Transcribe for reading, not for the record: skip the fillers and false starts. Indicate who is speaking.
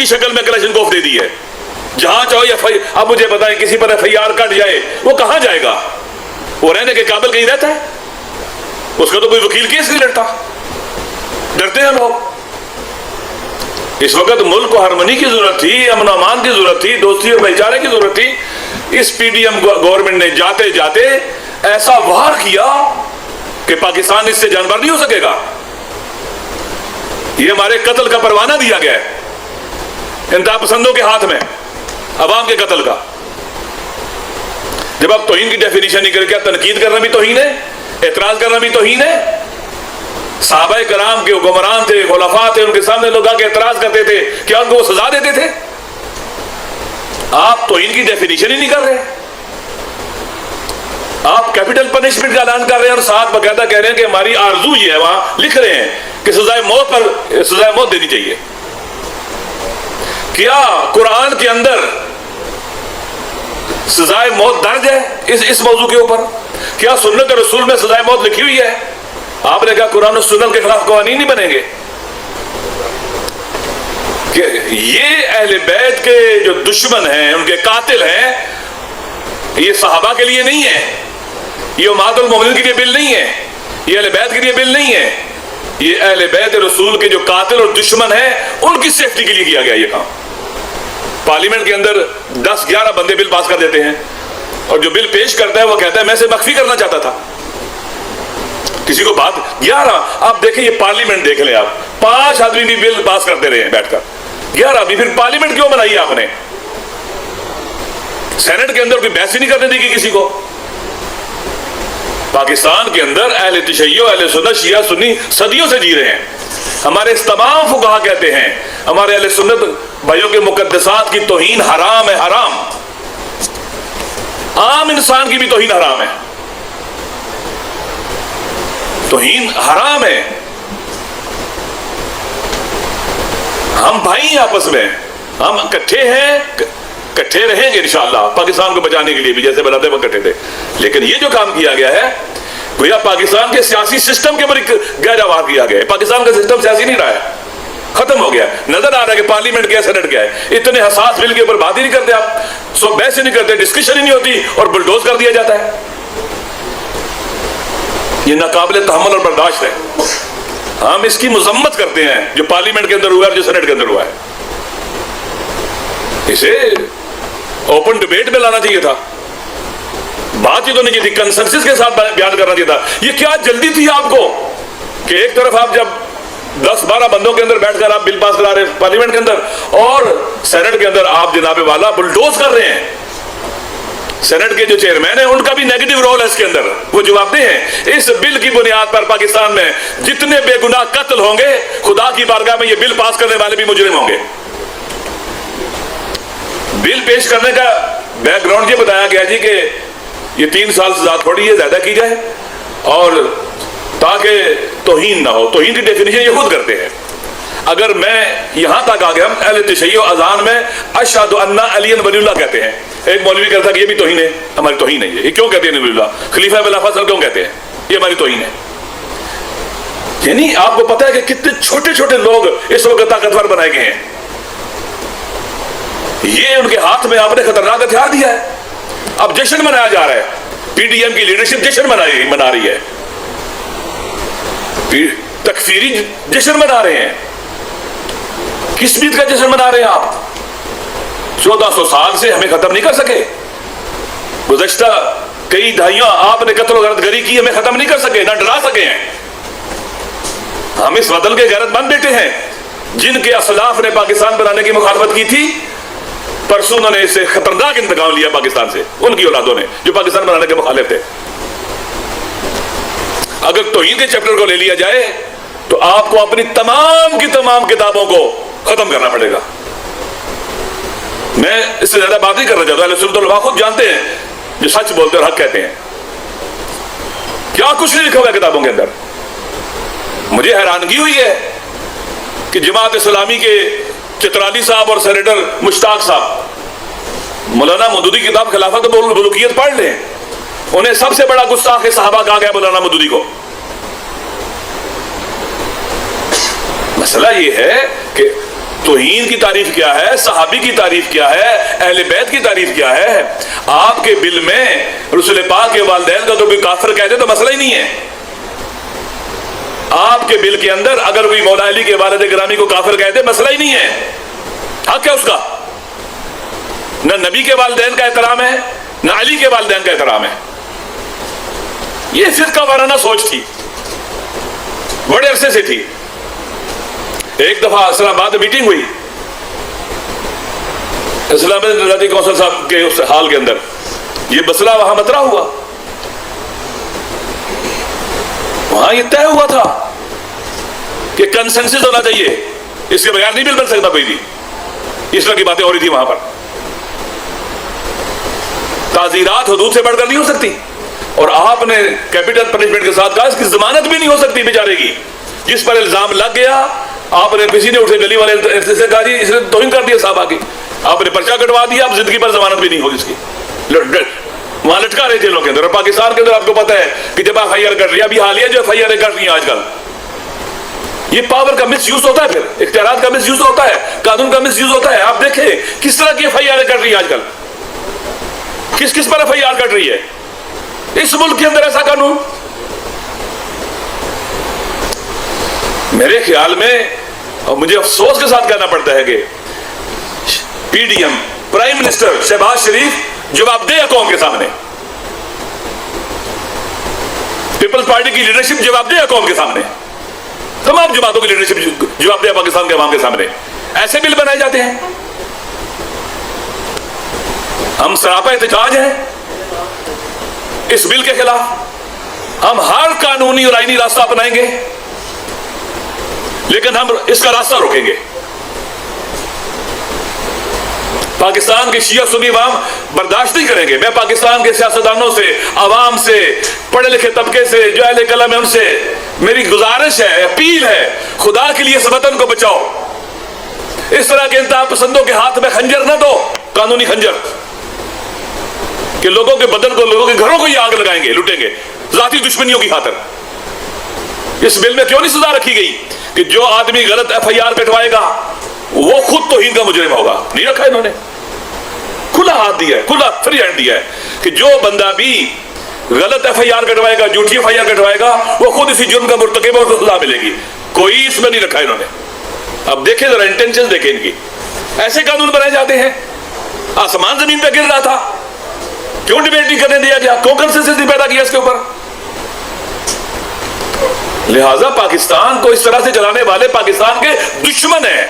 Speaker 1: کی شکل میں کلاشنکوف دے دی ہے. جہاں چاہو اب مجھے بتائیں کسی پر FIR کٹ جائے وہ کہاں جائے گا؟ وہ رہنے کے قابل کہیں رہتا ہے؟ اس کا تو کوئی وکیل کیس نہیں لڑتا. ڈرتے ہیں لوگ. اس وقت ملک کو ہارمونی کی ضرورت تھی, امن و امان کی ضرورت تھی, دوستی اور بھائی چارے کی ضرورت تھی. اس PDM گورنمنٹ نے جاتے جاتے ایسا وار کیا کہ پاکستان اس سے جانبر نہیں ہو سکے گا. یہ ہمارے قتل کا پروانہ دیا گیا ہے انتہا پسندوں کے ہاتھ میں, عوام کے قتل کا. جب آپ توہین کی ڈیفینیشن نہیں کریں, کیا تنقید کرنا بھی توہین ہے؟ اعتراض کرنا بھی توہین ہے؟ صحابہ کرام کے حکمران تھے, خلفاء تھے, ان کے سامنے لوگ آ کے اعتراض کرتے تھے, کیا ان کو وہ سزا دیتے تھے؟ آپ توہین کی ڈیفینیشن ہی نہیں کر رہے. آپ کیپٹل پنشمنٹ کا اعلان کر رہے ہیں اور ساتھ باقاعدہ کہہ رہے ہیں کہ ہماری آرزو یہ ہے, وہاں لکھ رہے ہیں کہ سزائے موت پر سزائے موت دینی چاہیے. کیا قرآن کے اندر سزائے موت درج ہے اس موضوع کے اوپر؟ کیا سنت رسول میں سزائے موت لکھی ہوئی ہے؟ آپ نے کہا قرآن و سنت کے خلاف قوانین نہیں بنیں گے. کہ یہ اہل بیت کے جو دشمن ہیں, ان کے قاتل ہیں, یہ صحابہ کے لیے نہیں ہے, یہ امہات المومنین کے لیے بل نہیں ہے, یہ اہل بیت کے لیے بل نہیں ہے. یہ اہل بیت رسول کے جو قاتل اور دشمن ہیں ان کی سیفٹی کے لیے کیا گیا یہ کام. پارلیمنٹ کے اندر 10-11 بندے بل پاس کر دیتے ہیں, اور جو بل پیش کرتا ہے وہ کہتا ہے میں اسے مخفی کرنا چاہتا تھا. کسی کو بات 11, آپ دیکھیں یہ پارلیمنٹ دیکھ لیں, آپ 5 آدمی بھی بل پاس کرتے رہے ہیں بیٹھ کر, 11 بھی. پھر پارلیمنٹ کیوں بنائی آپ نے؟ سینٹ کے اندر کوئی بحث ہی نہیں کرنے دی گی کسی کو. پاکستان کے اندر اہل تشیع, اہل سنت, شیعہ سنی صدیوں سے جی رہے ہیں. ہمارے اس تمام فقہا کہتے ہیں ہمارے اہل سنت بھائیوں کے مقدسات کی توہین حرام ہے, حرام. عام انسان کی بھی توہین حرام ہے, توہین حرام ہے. ہم بھائی ہیں آپس میں, ہم اکٹھے ہیں, اکٹھے رہیں گے انشاءاللہ پاکستان کو بچانے کے لیے بھی, جیسے بناتے وقت اکٹھے تھے. لیکن یہ جو کام کیا گیا ہے گویا پاکستان کے سیاسی سسٹم کے اوپر گہرا وار کیا گیا ہے. پاکستان کا سسٹم سیاسی نہیں رہا ہے, ختم ہو گیا. نظر آ رہا ہے کہ پارلیمنٹ کیا, سینٹ کیا ہے. اتنے حساس بل کے اوپر بات ہی نہیں کرتے آپ, سو بحث ہی نہیں کرتے, ڈسکشن ہی نہیں ہوتی, اور بلڈوز کر دیا جاتا ہے. یہ ناقابل تحمل اور برداشت ہے. ہم اس کی مذمت کرتے ہیں جو پارلیمنٹ کے اندر ہوا ہے اور جو سینٹ کے اندر ہوا ہے. اسے اوپن ڈیبیٹ میں لانا چاہیے تھا, بات ہی تو نہیں کی تھی, کنسنسس کے ساتھ بیان کرنا چاہیے تھا. یہ کیا جلدی تھی آپ کو کہ ایک طرف آپ جب 10-12 بندوں کے اندر بیٹھ کر آپ بل پاس کرا رہے ہیں پارلیمنٹ کے اندر, اور سینٹ کے اندر آپ جناب والا بلڈوز کر رہے ہیں. سینٹ کے جو چیئرمین ہیں ان کا بھی نیگیٹو رول ہے اس کے اندر, وہ جواب دیں ہیں. اس بل کی بنیاد پر پاکستان میں جتنے بے گناہ قتل ہوں گے, خدا کی بارگاہ میں یہ بل پاس کرنے والے بھی مجرم ہوں گے. بل پیش کرنے کا بیک گراؤنڈ یہ بتایا گیا جی کہ یہ 3 سال سے زیادہ تھوڑی ہے, زیادہ کی جائے, اور تاکہ توہین نہ ہو. توہین کی ڈیفینیشن یہ خود کرتے ہیں. اگر میں یہاں تک آ گیا, ہم اہل تشیع اذان میں اشہد ان علی ولی اللہ کہتے ہیں. ایک مولوی کہتا ہے کہ یہ بھی توہین ہے, ہماری توہین ہے. یہ کیوں کہتے ہیں ولی اللہ, خلیفہ بلا فضل کیوں کہتے ہیں, یہ ہماری توہین ہے. یعنی آپ کو پتا ہے کہ کتنے چھوٹے چھوٹے لوگ اس وقت طاقتور بنائے گئے ہیں. یہ ان کے ہاتھ میں آپ نے خطرناک ہتھیار دیا ہے. اب جشن منایا جا رہا ہے, PDM کی لیڈرشپ جشن منا رہی ہے, تکفیری جشن منا رہے ہیں. کس بات کا جشن منا رہے ہیں آپ؟ 1400 سال سے ہمیں ختم نہیں کر سکے. گزشتہ کئی دہائیاں آپ نے قتل و غارت گری کی, ہمیں ختم نہیں کر سکے, نہ ڈرا سکے ہیں. ہم اس وطن کے غیرت مند بیٹے ہیں جن کے اسلاف نے پاکستان بنانے کی مخالفت کی تھی. پرسوں انہوں نے اس سے خطرناک انتقام لیا پاکستان سے, ان کی اولادوں نے جو پاکستان بنانے کے مخالف تھے. اگر توہین کے چیپٹر کو لے لیا جائے تو آپ کو اپنی تمام کی تمام کتابوں کو ختم کرنا پڑے گا. میں اس سے زیادہ بات نہیں کرنا چاہتا. اہل سنت والجماعت خود جانتے ہیں, جو سچ بولتے اور حق کہتے ہیں, کیا کچھ نہیں لکھا ہوا ہے کتابوں کے اندر. مجھے حیرانگی ہوئی ہے کہ جماعت اسلامی کے چترالی صاحب اور سینیٹر مشتاق صاحب مولانا مودودی کی کتاب خلافت و ملوکیت پڑھ لیں. انہیں سب سے بڑا گستاخ صحابہ کہا گیا مولانا مودودی کو. مسئلہ یہ ہے کہ توہین کی تعریف کیا ہے, صحابی کی تعریف کیا ہے, اہل بیت کی تعریف کیا ہے. آپ کے بل میں رسول پاک کے والدین کا تو کوئی کافر کہتے تو مسئلہ ہی نہیں ہے. آپ کے بل کے اندر اگر کوئی مولا علی کے والد گرامی کو کافر کہتے مسئلہ ہی نہیں ہے. حق ہے اس کا. نہ نبی کے والدین کا احترام ہے, نہ علی کے والدین کا احترام ہے. یہ فرقہ وارانہ سوچ تھی, بڑے عرصے سے تھی. ایک دفعہ اسلام آباد میں میٹنگ ہوئی, اسلام آباد کونسل صاحب کے اس حال کے اندر یہ مسئلہ وہاں مطرح ہوا. وہاں یہ طے ہوا تھا کہ کنسنسس ہونا چاہیے, اس کے بغیر نہیں بل بن سکتا کوئی بھی. اس طرح کی باتیں ہو رہی تھی وہاں پر. تعزیرات حدود سے بڑھ کر نہیں ہو سکتی, اور آپ نے کیپٹل پنشمنٹ کے ساتھ کہا اس کی ضمانت بھی نہیں ہو سکتی بیچارے کی. جس پر الزام لگ گیا, آپ نے کسی نے اٹھے گلی والے سے کہا جی اس نے توہین کر دیا صحابہ کی, آپ نے پرچہ کٹوا دیا, اب زندگی پر ضمانت بھی نہیں ہوگی اس کی. وہاں لٹکا رہے جیلوں کے اندر. اور پاکستان کے اندر آپ کو پتا ہے کہ جب ایف آئی آر کر رہی ہے, ابھی حالیہ جو ایف آئی آر کر رہی ہیں آج کل, یہ پاور کا مس یوز ہوتا ہے, پھر اختیارات کا مس یوز ہوتا ہے, قانون کا مس یوز ہوتا ہے. آپ دیکھیں کس طرح کی ایف آئی آر کر رہی ہے آج کل, کس کس پر ایف آئی آر کر رہی ہے اس ملک کے اندر. ایسا قانون میرے خیال میں, اور مجھے افسوس کے ساتھ کہنا پڑتا ہے کہ P D M prime minister Shehbaz Sharif جواب دہ قوم کے سامنے, پیپلز پارٹی کی لیڈرشپ جواب دہ قوم کے سامنے, تمام جماعتوں کی لیڈرشپ جواب دہ پاکستان کے عوام کے سامنے. ایسے بل بنائے جاتے ہیں. ہم سراپا احتجاج ہیں اس بل کے خلاف. ہم ہر قانونی اور آئینی راستہ اپنائیں گے, لیکن ہم اس کا راستہ روکیں گے. پاکستان کے شیعہ سنی عوام برداشت نہیں کریں گے. میں پاکستان کے سیاستدانوں سے, عوام سے, پڑھے لکھے طبقے سے, جو اہل قلم ہے ان سے میری گزارش ہے, اپیل ہے, خدا کے لیے اس وطن کو بچاؤ. اس طرح کے انتہا پسندوں کے ہاتھ میں خنجر نہ دو, قانونی خنجر, کہ لوگوں کے بدن کو, لوگوں کے گھروں کو یہ آگ لگائیں گے, لوٹیں گے ذاتی دشمنیوں کی خاطر. اس بل میں کیوں نہیں سزا رکھی گئی کہ جو آدمی غلط ایف آئی آر کٹوائے گا وہ خود توہین کا مجرم ہوگا؟ نہیں رکھا انہوں نے. کھلا ہاتھ دیا ہے, کھلا فری ہینڈ دیا ہے کہ جو بندہ بھی غلط ایف آئی آر کٹوائے گا, جھوٹی ایف آئی آر کٹوائے گا, وہ خود اسی جرم کا مرتکب اور سزا ملے گی. کوئی اس میں نہیں رکھا انہوں نے. اب دیکھیں ذرا انٹینشن دیکھیں ان کی. ایسے قانون بنائے جاتے ہیں. آسمان زمین پہ گر رہا تھا, کیوں ڈیبیٹ نہیں کرنے دیا گیا, کیوں کنسنسس نہیں پیدا کیا اس کے اوپر. لہذا پاکستان کو اس طرح سے چلانے والے پاکستان کے دشمن ہیں.